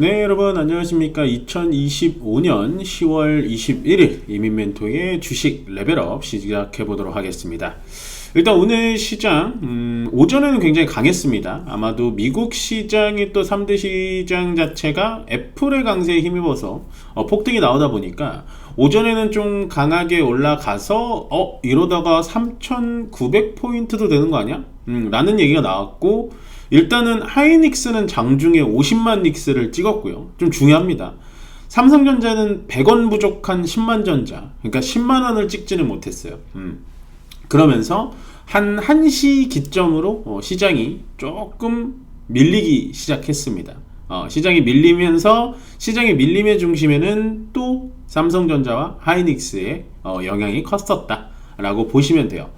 네, 여러분 안녕하십니까. 2025년 10월 21일 이민멘토의 주식 레벨업 시작해 보도록 하겠습니다. 일단 오늘 시장 오전에는 굉장히 강했습니다. 아마도 미국 시장이 또 3대 시장 자체가 애플의 강세에 힘입어서 폭등이 나오다 보니까 오전에는 좀 강하게 올라가서 이러다가 3,900포인트도 되는 거 아니야? 라는 얘기가 나왔고, 일단은 하이닉스는 장중에 50만 닉스를 찍었고요. 좀 중요합니다. 삼성전자는 100원 부족한 10만 전자, 그러니까 10만 원을 찍지는 못했어요. 그러면서 한 1시 기점으로 시장이 조금 밀리기 시작했습니다. 시장이 밀리면서 시장의 밀림의 중심에는 또 삼성전자와 하이닉스의 영향이 컸었다 라고 보시면 돼요.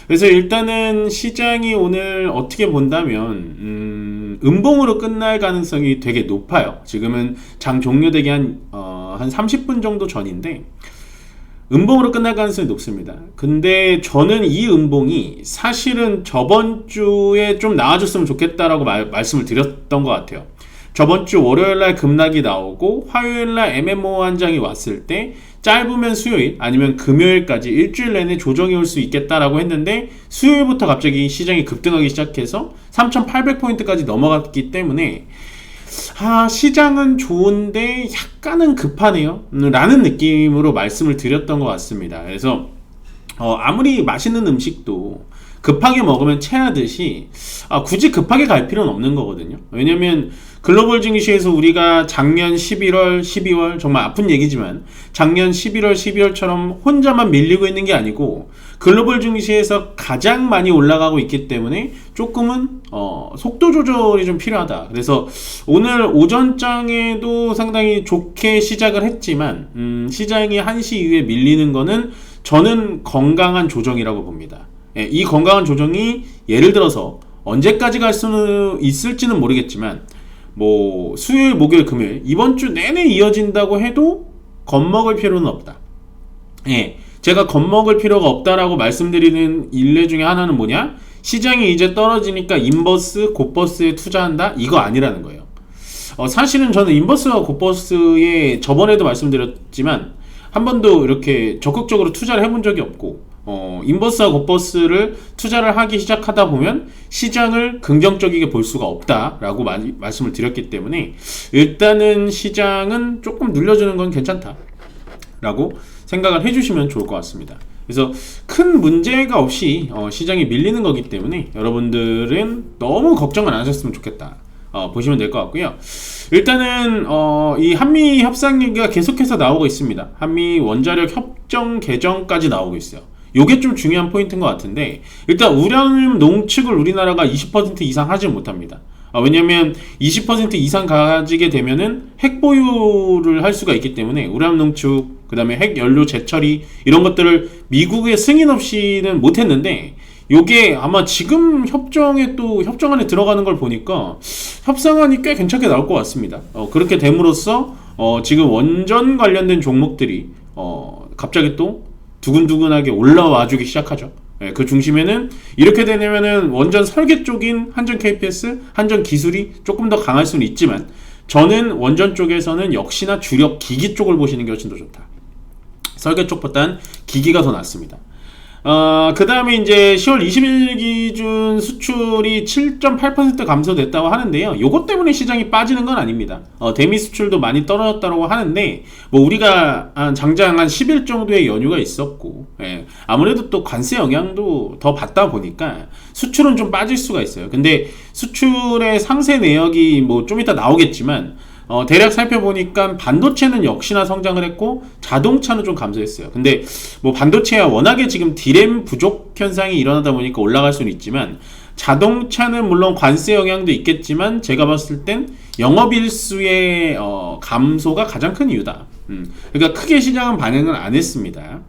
그래서 일단은 시장이 오늘 어떻게 본다면 음봉으로 끝날 가능성이 되게 높아요. 지금은 장 종료되기 한 30분 정도 전인데 음봉으로 끝날 가능성이 높습니다. 근데 저는 이 음봉이 사실은 저번 주에 좀 나와줬으면 좋겠다라고 말씀을 드렸던 것 같아요. 저번 주 월요일날 급락이 나오고 화요일날 애매모호한 장이 왔을 때 짧으면 수요일 아니면 금요일까지 일주일 내내 조정이 올 수 있겠다라고 했는데, 수요일부터 갑자기 시장이 급등하기 시작해서 3,800포인트까지 넘어갔기 때문에 시장은 좋은데 약간은 급하네요 라는 느낌으로 말씀을 드렸던 것 같습니다. 그래서 아무리 맛있는 음식도 급하게 먹으면 체하듯이 굳이 급하게 갈 필요는 없는 거거든요. 왜냐면 글로벌 증시에서 우리가 작년 11월, 12월 정말 아픈 얘기지만 작년 11월, 12월처럼 혼자만 밀리고 있는 게 아니고 글로벌 증시에서 가장 많이 올라가고 있기 때문에 조금은 속도 조절이 좀 필요하다. 그래서 오늘 오전장에도 상당히 좋게 시작을 했지만 시장이 1시 이후에 밀리는 거는 저는 건강한 조정이라고 봅니다. 이 건강한 조정이 예를 들어서 언제까지 갈 수는 있을지는 모르겠지만 수요일, 목요일, 금요일 이번 주 내내 이어진다고 해도 겁먹을 필요는 없다. 제가 겁먹을 필요가 없다라고 말씀드리는 일례 중에 하나는 뭐냐? 시장이 이제 떨어지니까 인버스, 곧버스에 투자한다? 이거 아니라는 거예요. 사실은 저는 인버스와 곧버스에 저번에도 말씀드렸지만 한 번도 이렇게 적극적으로 투자를 해본 적이 없고, 인버스와 곧버스를 투자를 하기 시작하다 보면 시장을 긍정적이게 볼 수가 없다라고 말씀을 드렸기 때문에 일단은 시장은 조금 눌려주는 건 괜찮다 라고 생각을 해주시면 좋을 것 같습니다. 그래서 큰 문제가 없이 시장이 밀리는 거기 때문에 여러분들은 너무 걱정을 안 하셨으면 좋겠다 보시면 될 것 같고요. 일단은 이 한미 협상 얘기가 계속해서 나오고 있습니다. 한미 원자력 협정 개정까지 나오고 있어요. 요게 좀 중요한 포인트인 것 같은데, 일단 우라늄 농축을 우리나라가 20% 이상 하지 못합니다. 왜냐면 20% 이상 가지게 되면은 핵 보유를 할 수가 있기 때문에 우라늄 농축, 그 다음에 핵 연료 재처리 이런 것들을 미국의 승인 없이는 못했는데, 요게 아마 지금 협정안에 들어가는 걸 보니까 협상안이 꽤 괜찮게 나올 것 같습니다. 그렇게 됨으로써 지금 원전 관련된 종목들이 갑자기 또 두근두근하게 올라와 주기 시작하죠. 그 중심에는 이렇게 되면은 원전 설계 쪽인 한전 KPS, 한전 기술이 조금 더 강할 수는 있지만 저는 원전 쪽에서는 역시나 주력 기기 쪽을 보시는 게 훨씬 더 좋다. 설계 쪽보단 기기가 더 낫습니다. 그 다음에 이제 10월 20일 기준 수출이 7.8% 감소됐다고 하는데요. 요것 때문에 시장이 빠지는 건 아닙니다. 대미 수출도 많이 떨어졌다고 하는데, 우리가 장장 한 10일 정도의 연휴가 있었고, 아무래도 또 관세 영향도 더 받다 보니까 수출은 좀 빠질 수가 있어요. 근데 수출의 상세 내역이 좀 이따 나오겠지만, 대략 살펴보니까 반도체는 역시나 성장을 했고 자동차는 좀 감소했어요. 근데 반도체야 워낙에 지금 디램 부족 현상이 일어나다 보니까 올라갈 수는 있지만, 자동차는 물론 관세 영향도 있겠지만 제가 봤을 땐 영업일수의 감소가 가장 큰 이유다. 그러니까 크게 시장은 반응을 안 했습니다.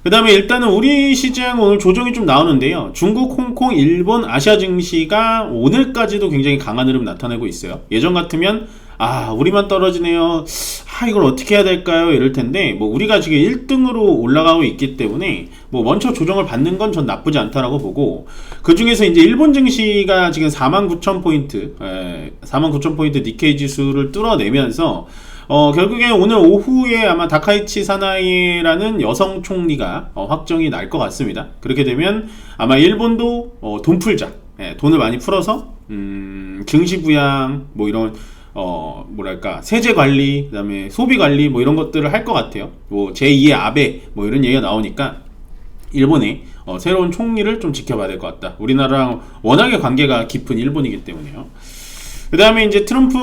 그 다음에 일단은 우리 시장 오늘 조정이 좀 나오는데요. 중국, 홍콩, 일본, 아시아 증시가 오늘까지도 굉장히 강한 흐름 나타내고 있어요. 예전 같으면 우리만 떨어지네요, 이걸 어떻게 해야 될까요? 이럴 텐데, 뭐, 우리가 지금 1등으로 올라가고 있기 때문에, 뭐, 먼저 조정을 받는 건 전 나쁘지 않다라고 보고, 그 중에서 이제 일본 증시가 지금 49,000포인트, 49,000포인트 니케이 지수를 뚫어내면서, 결국에 오늘 오후에 아마 다카이치 사나이라는 여성 총리가 확정이 날 것 같습니다. 그렇게 되면 아마 일본도 돈 풀자, 돈을 많이 풀어서, 증시 부양, 뭐 이런, 뭐랄까, 세제 관리, 그 다음에 소비 관리, 뭐 이런 것들을 할 것 같아요. 뭐, 제2의 아베, 뭐 이런 얘기가 나오니까, 일본의 새로운 총리를 좀 지켜봐야 될 것 같다. 우리나라랑 워낙에 관계가 깊은 일본이기 때문에요. 그 다음에 이제 트럼프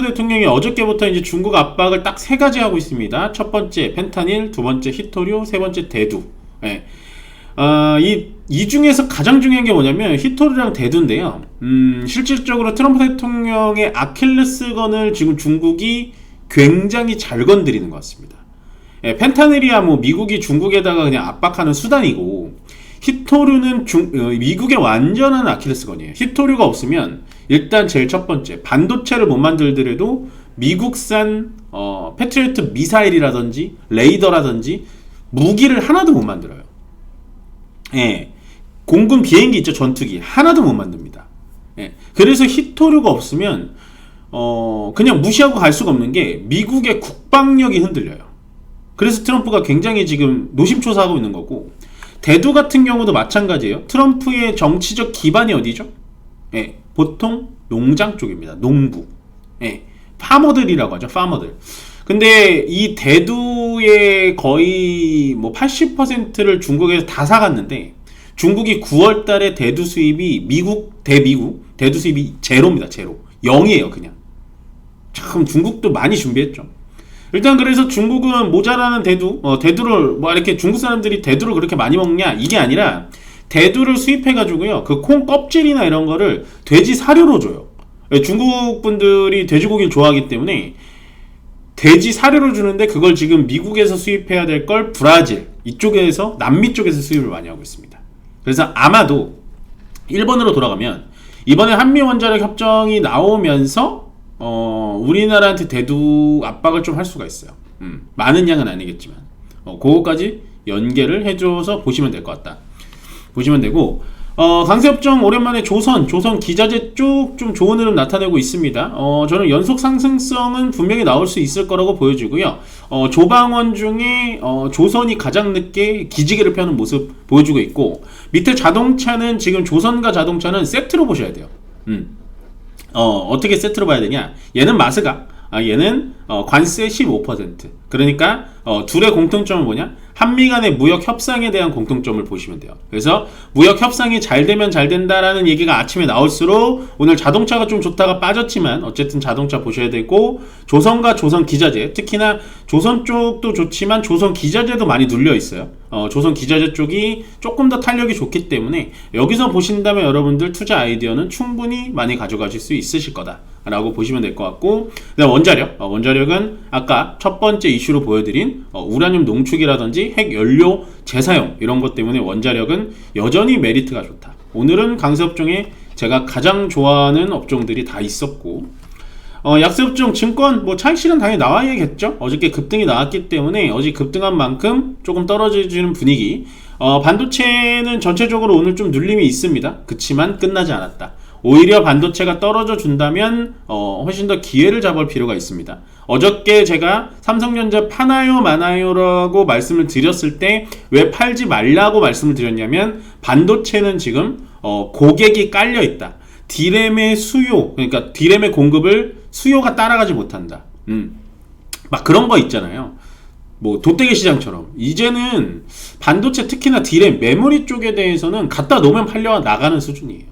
대통령이 어저께부터 이제 중국 압박을 딱 세 가지 하고 있습니다. 첫 번째, 펜타닐, 두 번째, 히토류, 세 번째, 대두. 예. 이 중에서 가장 중요한 게 뭐냐면 히토류랑 대두인데요. 실질적으로 트럼프 대통령의 아킬레스건을 지금 중국이 굉장히 잘 건드리는 것 같습니다. 예, 펜타닐이야 뭐 미국이 중국에다가 그냥 압박하는 수단이고, 히토류는 미국의 완전한 아킬레스건이에요. 히토류가 없으면 일단 제일 첫 번째, 반도체를 못 만들더라도 미국산 패트리어트 미사일이라든지 레이더라든지 무기를 하나도 못 만들어요. 예, 공군 비행기 있죠, 전투기 하나도 못 만듭니다. 예, 그래서 히토류가 없으면 그냥 무시하고 갈 수가 없는 게 미국의 국방력이 흔들려요. 그래서 트럼프가 굉장히 지금 노심초사하고 있는 거고, 대두 같은 경우도 마찬가지예요. 트럼프의 정치적 기반이 어디죠? 예, 보통 농장 쪽입니다. 농부. 예, 파머들이라고 하죠. 파머들. 근데 이 대두의 거의 뭐 80%를 중국에서 다 사갔는데, 중국이 9월 달에 대두 수입이 대두 수입이 제로입니다. 제로. 0이에요, 그냥. 참 중국도 많이 준비했죠. 일단 그래서 중국은 모자라는 대두를 뭐 이렇게 중국 사람들이 대두를 그렇게 많이 먹냐, 이게 아니라 대두를 수입해가지고요, 그 콩 껍질이나 이런 거를 돼지 사료로 줘요. 중국 분들이 돼지고기를 좋아하기 때문에 돼지 사료로 주는데, 그걸 지금 미국에서 수입해야 될 걸 브라질 이쪽에서, 남미 쪽에서 수입을 많이 하고 있습니다. 그래서 아마도 일본으로 돌아가면 이번에 한미 원자력 협정이 나오면서 우리나라한테 대두 압박을 좀 할 수가 있어요. 많은 양은 아니겠지만 그거까지 연계를 해줘서 보시면 될 것 같다. 보시면 되고, 강세협정 오랜만에 조선 기자재 쪽 좀 좋은 흐름 나타내고 있습니다. 저는 연속 상승성은 분명히 나올 수 있을 거라고 보여지고요. 조방원 중에 조선이 가장 늦게 기지개를 펴는 모습 보여주고 있고, 밑에 자동차는 지금 조선과 자동차는 세트로 보셔야 돼요. 어떻게 세트로 봐야 되냐? 얘는 마스가, 얘는 관세 15%. 그러니까 둘의 공통점은 뭐냐? 한미 간의 무역 협상에 대한 공통점을 보시면 돼요. 그래서 무역 협상이 잘 되면 잘 된다라는 얘기가 아침에 나올수록, 오늘 자동차가 좀 좋다가 빠졌지만 어쨌든 자동차 보셔야 되고, 조선과 조선 기자재, 특히나 조선 쪽도 좋지만 조선 기자재도 많이 눌려 있어요. 조선 기자재 쪽이 조금 더 탄력이 좋기 때문에 여기서 보신다면 여러분들 투자 아이디어는 충분히 많이 가져가실 수 있으실 거다 라고 보시면 될 것 같고, 그다음 원자력은 아까 첫 번째 이슈로 보여드린 우라늄 농축이라든지 핵 연료 재사용, 이런 것 때문에 원자력은 여전히 메리트가 좋다. 오늘은 강세업종에 제가 가장 좋아하는 업종들이 다 있었고, 약세업종 증권 뭐 차익 실현 당연히 나와야겠죠. 어저께 급등이 나왔기 때문에 어제 급등한 만큼 조금 떨어지는 분위기. 반도체는 전체적으로 오늘 좀 눌림이 있습니다. 그치만 끝나지 않았다. 오히려 반도체가 떨어져 준다면 훨씬 더 기회를 잡을 필요가 있습니다. 어저께 제가 삼성전자 파나요 마나요라고 말씀을 드렸을 때 왜 팔지 말라고 말씀을 드렸냐면, 반도체는 지금 고객이 깔려 있다. 디램의 수요, 그러니까 디램의 공급을 수요가 따라가지 못한다. 막 그런 거 있잖아요. 뭐 돗대기 시장처럼 이제는 반도체, 특히나 디램 메모리 쪽에 대해서는 갖다 놓으면 팔려 나가는 수준이에요.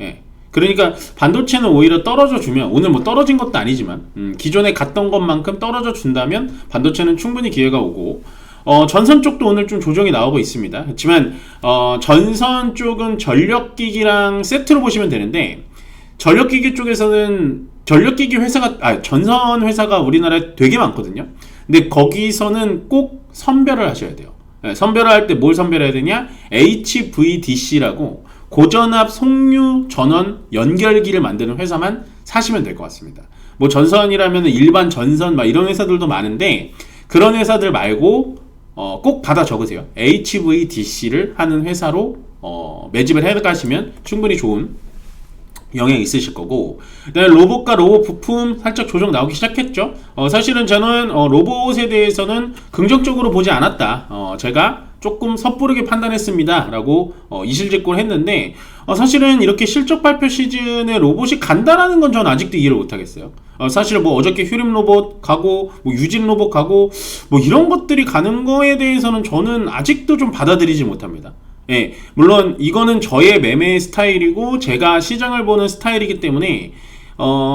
예. 그러니까 반도체는 오히려 떨어져 주면, 오늘 뭐 떨어진 것도 아니지만 기존에 갔던 것만큼 떨어져 준다면 반도체는 충분히 기회가 오고, 전선 쪽도 오늘 좀 조정이 나오고 있습니다. 그렇지만 전선 쪽은 전력기기랑 세트로 보시면 되는데, 전력기기 쪽에서는 전력기기 회사가, 전선 회사가 우리나라에 되게 많거든요. 근데 거기서는 꼭 선별을 하셔야 돼요. 선별을 할 때 뭘 선별해야 되냐? HVDC라고 고전압 송유 전원 연결기를 만드는 회사만 사시면 될 것 같습니다. 뭐 전선이라면 일반 전선 막 이런 회사들도 많은데 그런 회사들 말고 꼭 받아 적으세요. HVDC를 하는 회사로 매집을 해 가시면 충분히 좋은 영향이 있으실 거고, 그다음에 로봇과 로봇 부품 살짝 조정 나오기 시작했죠. 사실은 저는 로봇에 대해서는 긍정적으로 보지 않았다. 제가 조금 섣부르게 판단했습니다 라고 이실직고를 했는데, 사실은 이렇게 실적 발표 시즌에 로봇이 간다라는 건 전 아직도 이해를 못하겠어요. 사실 뭐 어저께 휴림 로봇 가고 뭐 유진 로봇 가고 뭐 이런 것들이 가는 거에 대해서는 저는 아직도 좀 받아들이지 못합니다. 예, 물론 이거는 저의 매매 스타일이고 제가 시장을 보는 스타일이기 때문에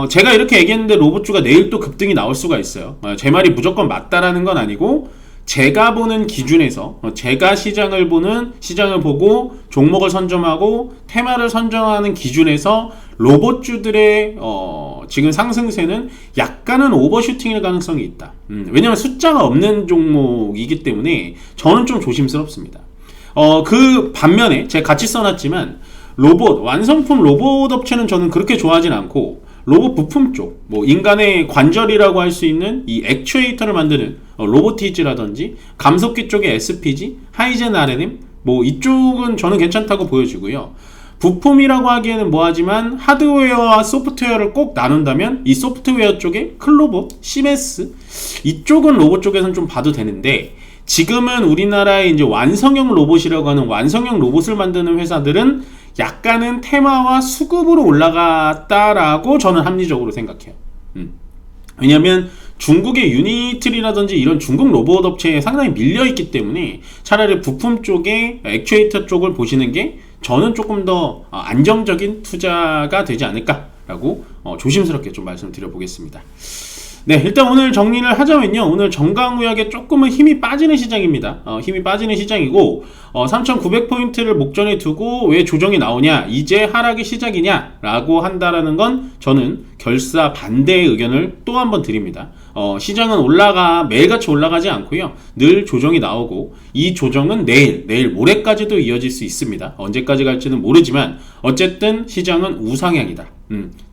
제가 이렇게 얘기했는데 로봇주가 내일 또 급등이 나올 수가 있어요. 제 말이 무조건 맞다라는 건 아니고 제가 보는 기준에서 제가 시장을 보고 종목을 선점하고 테마를 선정하는 기준에서 로봇주들의 지금 상승세는 약간은 오버슈팅일 가능성이 있다. 왜냐면 숫자가 없는 종목이기 때문에 저는 좀 조심스럽습니다. 그 반면에 제가 같이 써놨지만 로봇, 완성품 로봇 업체는 저는 그렇게 좋아하진 않고 로봇 부품 쪽, 뭐 인간의 관절이라고 할 수 있는 이 액추에이터를 만드는 로보티지라든지 감속기 쪽의 SPG, 하이젠 RNM 뭐 이쪽은 저는 괜찮다고 보여지고요. 부품이라고 하기에는 뭐하지만 하드웨어와 소프트웨어를 꼭 나눈다면 이 소프트웨어 쪽에 클로봇, 시메스 이쪽은 로봇 쪽에서는 좀 봐도 되는데, 지금은 우리나라의 이제 완성형 로봇이라고 하는 완성형 로봇을 만드는 회사들은 약간은 테마와 수급으로 올라갔다라고 저는 합리적으로 생각해요. 왜냐면 중국의 유니트리라든지 이런 중국 로봇 업체에 상당히 밀려있기 때문에 차라리 부품 쪽에 액추에이터 쪽을 보시는 게 저는 조금 더 안정적인 투자가 되지 않을까라고 조심스럽게 좀 말씀드려 보겠습니다. 네, 일단 오늘 정리를 하자면요, 오늘 정강의학에 조금은 힘이 빠지는 시장입니다. 힘이 빠지는 시장이고 3,900포인트를 목전에 두고 왜 조정이 나오냐, 이제 하락이 시작이냐 라고 한다라는 건 저는 결사 반대의 의견을 또 한 번 드립니다. 시장은 매일같이 올라가지 않고요, 늘 조정이 나오고 이 조정은 내일 모레까지도 이어질 수 있습니다. 언제까지 갈지는 모르지만 어쨌든 시장은 우상향이다.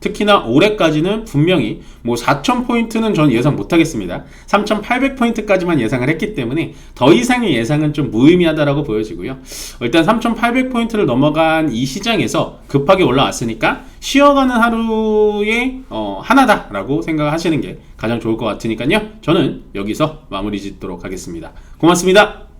특히나 올해까지는 분명히 뭐 4,000포인트는 전 예상 못하겠습니다. 3,800포인트까지만 예상을 했기 때문에 더 이상의 예상은 좀 무의미하다라고 보여지고요. 일단 3,800포인트를 넘어간 이 시장에서 급하게 올라왔으니까 쉬어가는 하루의 하나다라고 생각하시는 게 가장 좋을 것 같으니까요. 저는 여기서 마무리 짓도록 하겠습니다. 고맙습니다.